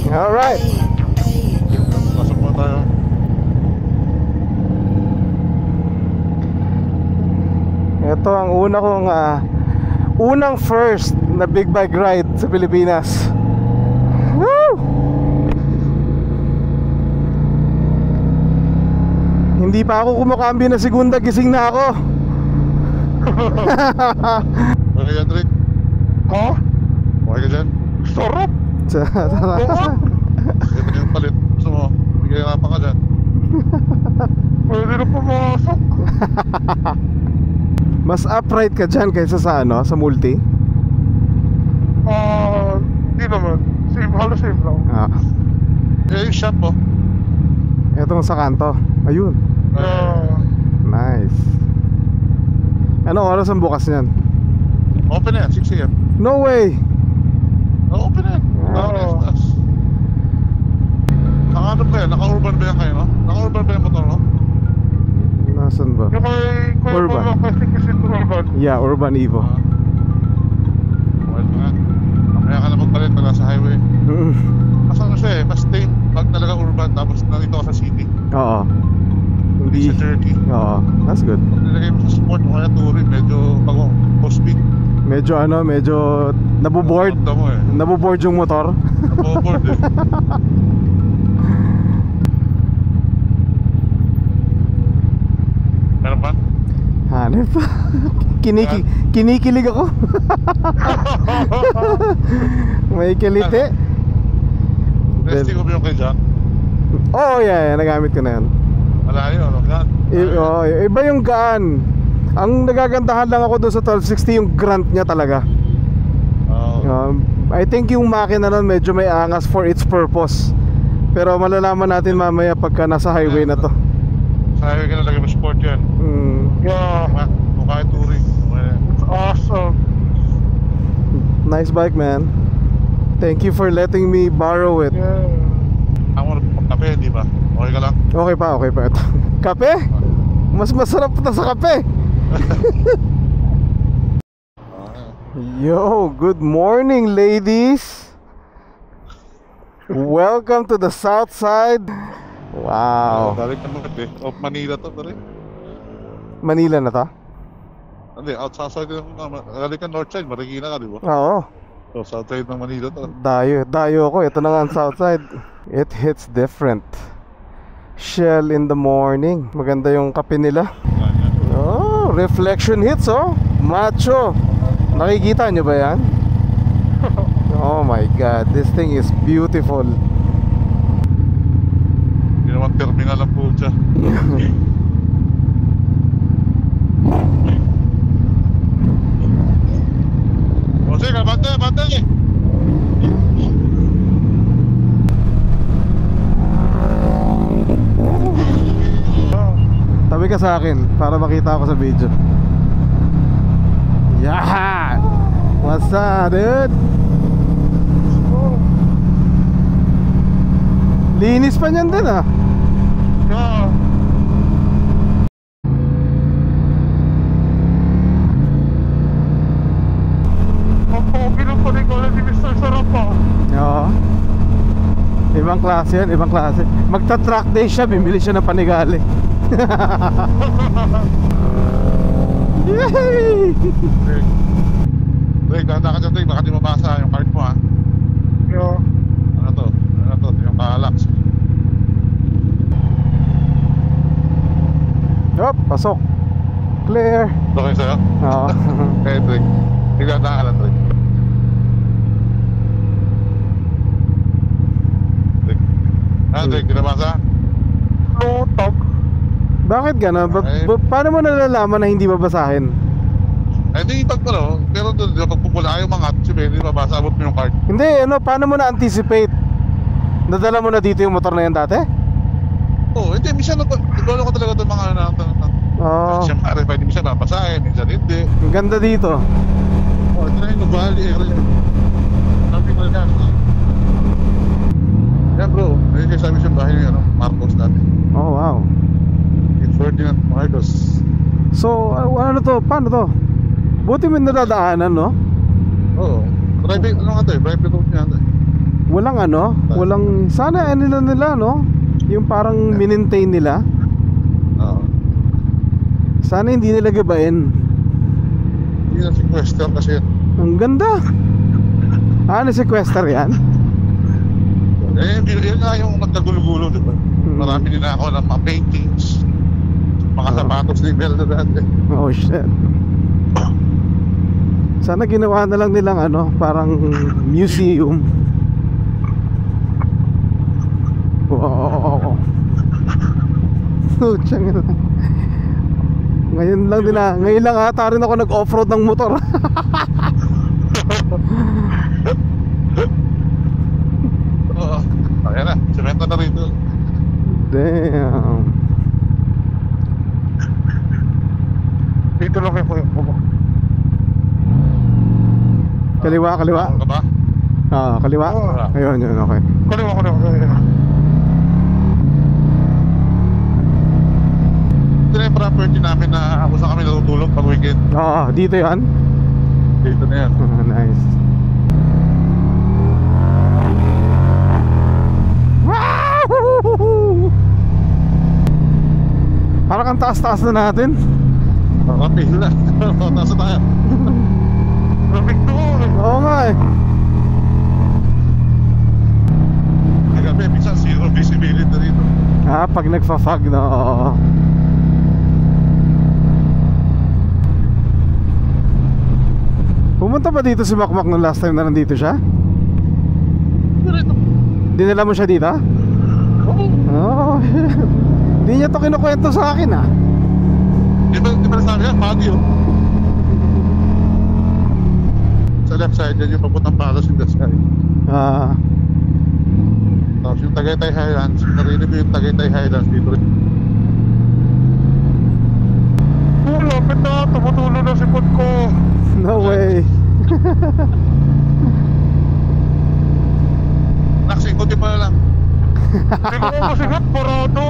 Alright. Pasok mo tayo. Ito ang unang first na big bike ride sa Pilipinas. Woo! Hindi pa ako kumakambyo na segunda, gising na ako. Okay ka, Drake? Ha? Okay ka dyan? Sarap! Ito yung palit. Gusto mo? Bigay nga pa ka dyan. Pwede na pumasok. Mas upright ka dyan kaysa sa sa multi? Di naman. Same, halos same lang. Yung shop mo. Etong sa kanto. Ayun. Nice. Anong oras ang bukas niyan? Open na yan, 6 AM. No way! Open na yan. Naka-ano ba yan? Naka-urban ba yan kayo, no? Naka-urban ba yung motor, no? Nasaan ba? Yung kay Urban. kasi Urban. Yeah, Urban Evo. Okay pa nga. Mamaya ka na magpalit pag nasa highway. Mas ano siya mas tame pag talaga urban tapos nandito ka sa city. Oo. Hindi sa jerky. Oo, that's good. Pag nilagay mo sa sport o kaya touring, medyo pag post-speed. Medyo naboboard. Mo eh. Naboboard yung motor. Naboboard eh. Meron ba? Hanep. Kinikilig ako. May kiliti. Testing ko ba yung kay Jack? Oh yeah, nagamit ko na yan. Malayo, ano? Gaan. Iba yung gaan. Ang nagagandahan lang ako doon sa 1260 yung grunt niya talaga. I think yung makina nun medyo may angas for its purpose. Pero malalaman natin mamaya pagka nasa highway na to. Sa highway ka na lagay mo sport yan. Yeah. O kaya touring. It's awesome. Nice bike, man. Thank you for letting me borrow it. Yeah. Ako na kape, di ba? Okay ka lang? Okay pa ito. Kape? Mas masarap pa sa kape. Yo, good morning, ladies. Welcome to the south side. Wow. Dalik na mo eh. Of Manila to, pare. Manila na to? Hindi, outside dalik ka north side, Marikina ka, di ba? Oo. So, south side ng Manila to. Dayo ko. Ito na nga ang south side. It hits different. Shell in the morning. Maganda yung kape nila. Oh, reflection hits, oh. Macho. Nakikita nyo ba yan? Oh my god, this thing is beautiful. Hindi naman terminal ang po siya. O sige, bante! Tabi ka sa akin para makita ako sa video. Yeah! What's up, dude? Linis pa niyan din, ah. Yeah. Ang pogi ng paligala ni Mr. Sarap pa. Oo. Ibang klase yan, ibang klase. Magta-track day siya, bibili siya ng Panigale. Yay! Drake, danda ka dyan, Drake. Baka di mabasa yung card mo, ha? Yeah. Ano to? Yung Kaalax. Yup, pasok. Clear. Okay sa'yo? Oo. Okay, Drake. Danda ka lang, Drake. Drake, di nabasa? Lotag. Bakit gano'n? Paano mo nalalaman na hindi babasahin? Eh, di pag pero doon, di ba pagpupula ayaw mga hindi mabasa, abot mo yung card. Hindi, paano mo na-anticipate? Nadala mo na dito yung motor na yan dati? Oo, hindi, minsan nagdolo ko talaga doon mga Oo. siyempre, pwede minsan babasahin, minsan hindi. Ang ganda dito. Ito na yung Nubali area. Sabi ko na yan bro, ayun kayo sabi siya bahay niya, Marcos dati. Oh, wow. In Ferdinand Marcos. So, ano to? Paano to? Buti may nadadaanan, no? Oo. Private, ano nga to eh? Private road niya. Walang ano, walang, sana ano nila no, yung parang minentain nila. Oo. Sana hindi nila gabain. Hindi na sequester kasi. Ang ganda. Ano sequester yan? Yun nga yung nagkagulo-gulo, diba? Marami din ako ng mga paintings, mga sapatos ni Mel na dati. Oh shit. Sana ginawa na lang nilang ano, parang museum. Oo. Ngayon lang din na, ngayon lang ata rin ako nag-offroad ng motor. Oo. Ayan na, semento na rito. Damn. Dito lang kayo po. Kaliwa. Ano ka ba? Kaliwa. Ayun, yun, okay. Kaliwa. Ito na yung property namin na ako saan kami natutulog pag weekend. Dito yan. Dito na yan. Nice. Parang ang taas-taas na natin. Rapid na. Nasa tayo. Traffic doon. Oo nga eh. Kagabi, minsan zero visibility rito. Pag nagfa-fog na, oo. Pumunta ba dito si Makmak nung last time na nandito siya? Dito. Dinala mo siya dito? Oo. Hindi niya to kinukwento sa akin Di ba nasabi yan? Baguio. Sa left side yan yung papuntang Palos in the sky. Tapos yung Tagaytay Highlands, narinig ko yung Tagaytay Highlands dito rin. Lapit na, tumutulo na sipot ko. No way. Naksingkot pa lang. Hindi ko masigat, parado.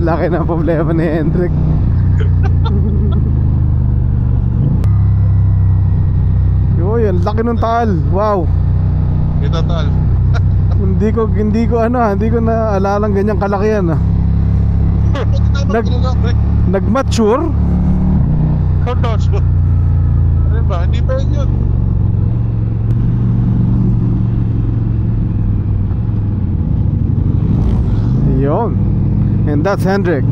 Laki ng problema ni Hendrik. Uy, ang laki ng taal. Wow. Ito tal. Hindi ko naalalang ganyang kalaki yan. Nag-mature? Ano ba? Hindi pa yun. Yun. And that's Hendrik.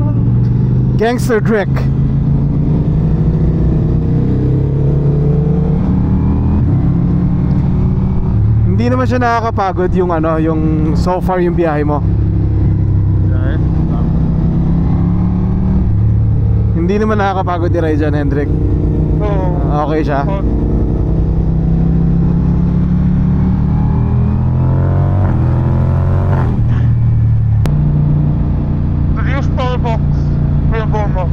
Gangster Drick. Hindi naman siya nakakapagod yung ano, yung so far yung biyahe mo. Hindi naman nakakapagod yung ride dyan, Hendrik. Oo. Okay siya. Yung Starbucks, may bomba.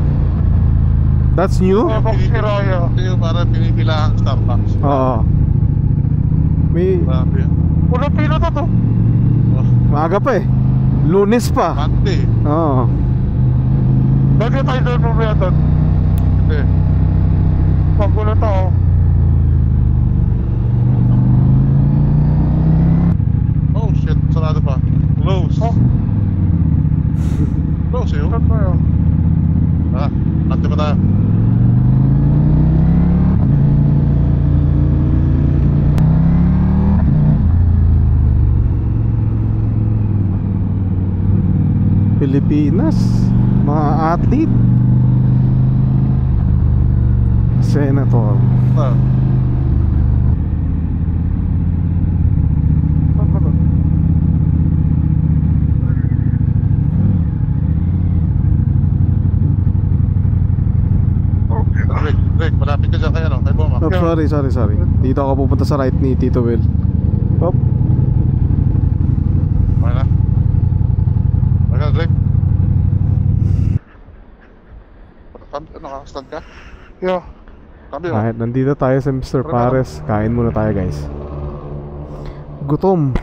That's new? Starbucks si Raya. Ito yung parang pinipilahan Starbucks. Oo. May Grabe yan. Walang pila to. maaga pa eh. Lunes pa. Monday. Oo. Lagi tayo doon mamaya doon. Hindi. Pagulo tao. Oh shit, sarado pa. Close. Oh, Close yun. saan tayo? Ante pa tayo. Pilipinas, mga athlete, senator. Ah. Saan ba doon? Rick, malapit ka dyan kay ano, kay Boma. Oh, sorry. Dito ako pupunta sa right ni Tito Will. Hop. Okay na. Okay, Rick. Nakastand ka? Yeah. Sabi mo. Kahit nandito tayo sa Mr. Pares, kain muna tayo guys. Gutom.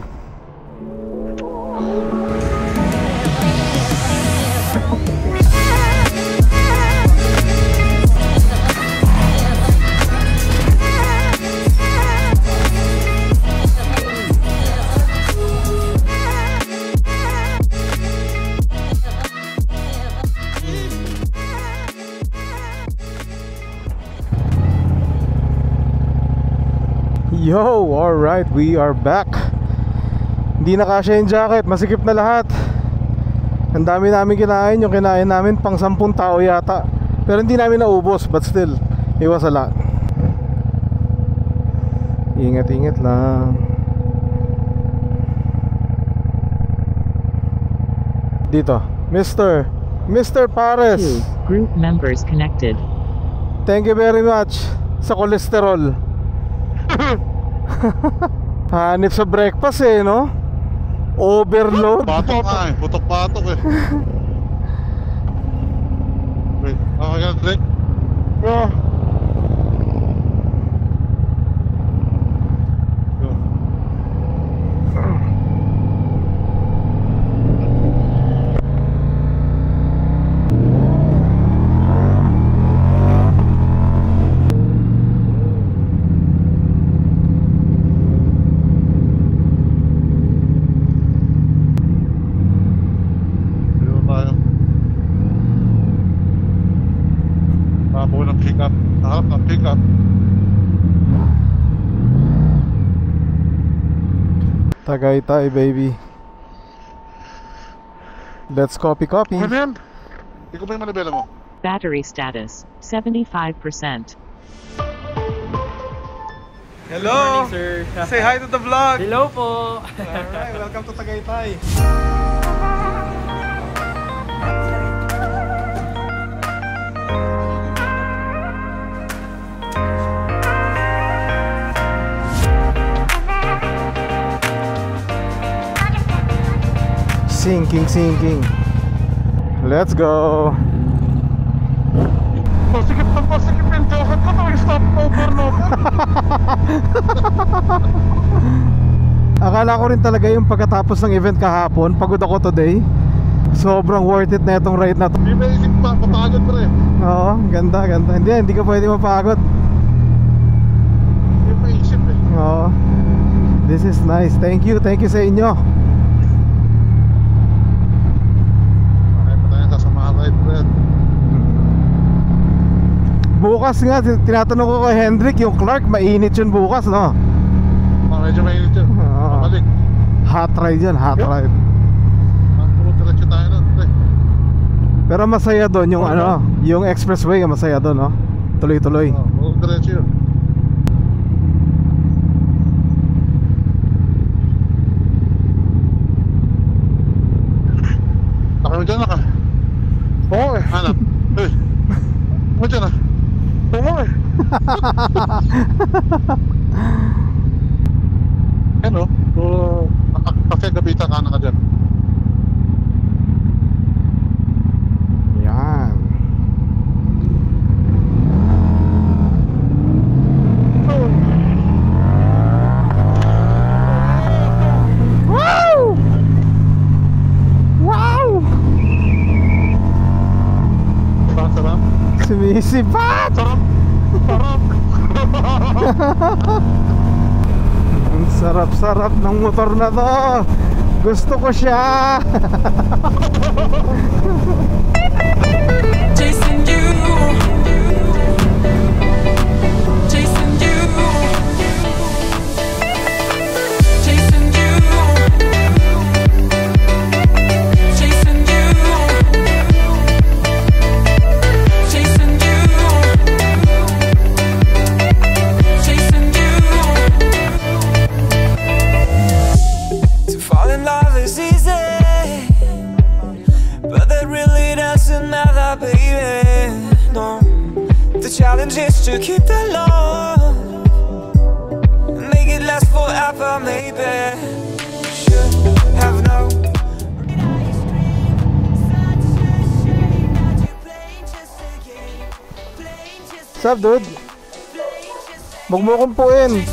Yo, alright, we are back. Hindi na kasya yung jacket, masikip na lahat. Ang dami namin kinain, yung kinain namin pang 10 tao yata. Pero hindi namin naubos, but still, it was a lot. Ingat-ingat lang. Dito, Mr. Pares. Group members connected. Thank you very much sa kolesterol. Hanip sa breakfast eh, no? Overload. Patok nga eh, putok-patok eh. Wait, okay ka, Drake? Yeah. Tagaytay, baby. Let's copy. Ano yan? Hindi ko ba yung manibela mo? Battery status 75%. Hello! Good morning, sir. Say hi to the vlog! Hello po! Alright, welcome to Tagaytay. Sinking. Let's go. Pasikip yung jacket ko. Tawag stop over no. Akala ko rin talaga yung pagkatapos ng event kahapon, pagod ako today. Sobrang worth it na itong ride na to. Hindi ba isip pa, papagod pa rin. Oo, ganda. Hindi ka pwede mapagod. Hindi ba isip eh. Oo. This is nice. Thank you sa inyo. Okay pa tayo sa mga ride rin. Bukas nga, tinatanong ko kay Hendrik, yung Clark, mainit yun bukas, no? Medyo mainit yun. Oo. Pabalik. Hot ride yun, hot ride. Puro diretso tayo nun. Pero masaya doon yung yung expressway, masaya doon, no? Tuloy-tuloy. Puro diretso yun. Nakano dyan na ka? Oo eh. Hanap. Hey. Ano dyan ah? Oo eh. Ano? Kasi gabita ka na ka dyan. Yan. Wow! Sarap. Sumisipat! Sarap. Ang sarap-sarap ng motor na to. Gusto ko siya. Chasing you, chasing you, chasing you, chasing you, chasing you, chasing you. To fall in love is easy, but that really doesn't matter, baby. No, the challenge is to keep the love, make it last forever, maybe. Should have known. What's up, dude? Huwag mo kumpuin.